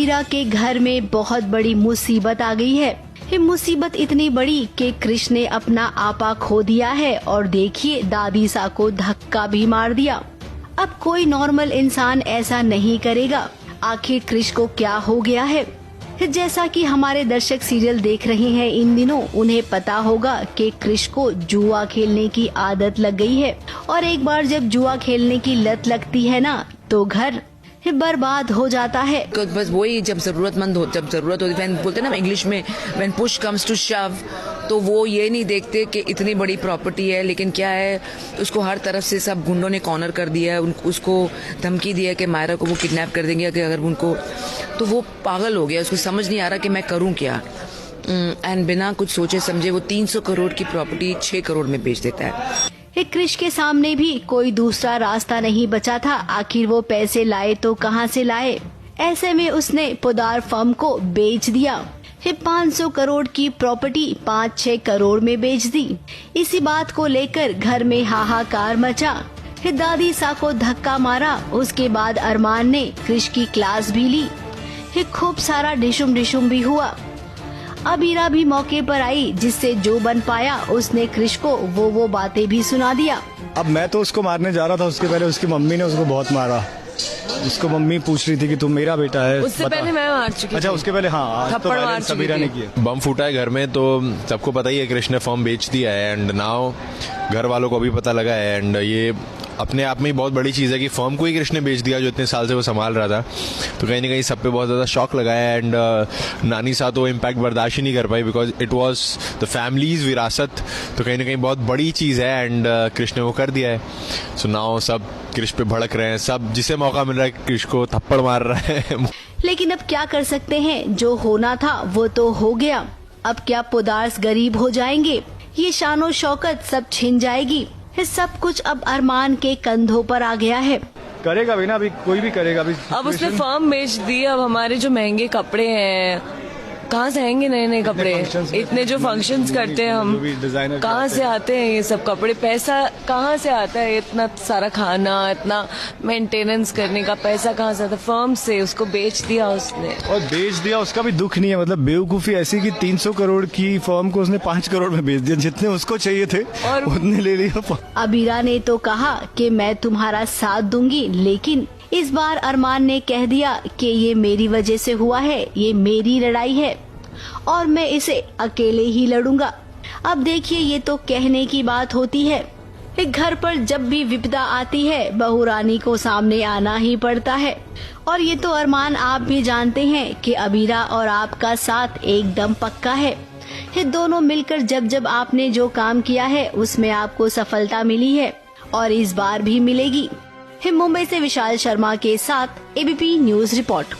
अबीरा के घर में बहुत बड़ी मुसीबत आ गई है। ये मुसीबत इतनी बड़ी कि कृष ने अपना आपा खो दिया है और देखिए दादी सा को धक्का भी मार दिया। अब कोई नॉर्मल इंसान ऐसा नहीं करेगा। आखिर कृष को क्या हो गया है? जैसा कि हमारे दर्शक सीरियल देख रहे हैं इन दिनों, उन्हें पता होगा कि कृष को जुआ खेलने की आदत लग गई है और एक बार जब जुआ खेलने की लत लगती है ना, तो घर बर्बाद हो जाता है। बस वही जब जरूरत होती है, बोलते हैं ना इंग्लिश में व्हेन पुश कम्स टू शव, तो वो ये नहीं देखते कि इतनी बड़ी प्रॉपर्टी है, लेकिन क्या है उसको हर तरफ से सब गुंडों ने कॉर्नर कर दिया है। उसको धमकी दी है कि मायरा को वो किडनैप कर देंगे अगर उनको, तो वो पागल हो गया। उसको समझ नहीं आ रहा कि मैं करूं क्या। एंड बिना कुछ सोचे समझे वो 300 करोड़ की प्रॉपर्टी 6 करोड़ में बेच देता है। कृष के सामने भी कोई दूसरा रास्ता नहीं बचा था। आखिर वो पैसे लाए तो कहां से लाए? ऐसे में उसने पोदार फर्म को बेच दिया। 500 करोड़ की प्रॉपर्टी 5-6 करोड़ में बेच दी। इसी बात को लेकर घर में हाहाकार मचा। दादी सा को धक्का मारा। उसके बाद अरमान ने कृष की क्लास भी ली। खूब सारा डिशुम भी हुआ। अबीरा भी मौके पर आई, जिससे जो बन पाया उसने कृष को वो बातें भी सुना दिया। अब मैं तो उसको मारने जा रहा था, उसके पहले उसकी मम्मी ने उसको बहुत मारा। उसको मम्मी पूछ रही थी कि तुम मेरा बेटा है। उससे पहले मैं मार चुकी थी। अच्छा, उसके पहले हाँ, थप्पड़ मार चुकी सबीरा ने किया। बम फूटा है घर में, तो सबको पता ही है कृष ने फॉर्म बेच दिया है। एंड नाउ घर वालों को भी पता लगा है। एंड ये अपने आप में ही बहुत बड़ी चीज़ है कि फर्म को ही कृष ने बेच दिया जो इतने साल से वो संभाल रहा था। तो कहीं ना कहीं सब पे बहुत ज़्यादा शॉक लगा है। एंड नानी साथ वो इम्पैक्ट बर्दाश्त ही नहीं कर पाई, because it was the family's विरासत। तो कहीं ना कहीं बहुत बड़ी चीज़ है। एंड कृष ने वो कर दिया है। सो नाउ सब कृष पे भड़क रहे हैं। सब जिसे मौका मिल रहा है कृष को थप्पड़ मार रहे हैं। लेकिन अब क्या कर सकते हैं? जो होना था वो तो हो गया। अब क्या पोदार्स गरीब हो जाएंगे? ये शानो शौकत सब छिन जाएगी। सब कुछ अब अरमान के कंधों पर आ गया है। करेगा भी ना, अभी कोई भी करेगा। अभी अब उसने फर्म बेच दी। अब हमारे जो महंगे कपड़े हैं, कहाँ से आएंगे नए कपड़े? इतने जो फंक्शंस करते हैं हम, कहाँ से आते हैं ये सब कपड़े? पैसा कहाँ से आता है? इतना सारा खाना, इतना मेंटेनेंस करने का पैसा कहाँ से आता है? फर्म से। उसको बेच दिया उसने। और बेच दिया, उसका भी दुख नहीं है। मतलब बेवकूफी ऐसी कि 300 करोड़ की फर्म को उसने 5 करोड़ में बेच दिया। जितने उसको चाहिए थे और उतने ले लिया। अबीरा ने तो कहा कि मैं तुम्हारा साथ दूंगी, लेकिन इस बार अरमान ने कह दिया कि ये मेरी वजह से हुआ है, ये मेरी लड़ाई है और मैं इसे अकेले ही लड़ूंगा। अब देखिए, ये तो कहने की बात होती है। एक घर पर जब भी विपदा आती है, बहू रानी को सामने आना ही पड़ता है। और ये तो अरमान आप भी जानते हैं कि अबीरा और आपका साथ एकदम पक्का है। ये दोनों मिलकर जब आपने जो काम किया है उसमें आपको सफलता मिली है और इस बार भी मिलेगी। मुंबई से विशाल शर्मा के साथ एबीपी न्यूज रिपोर्ट।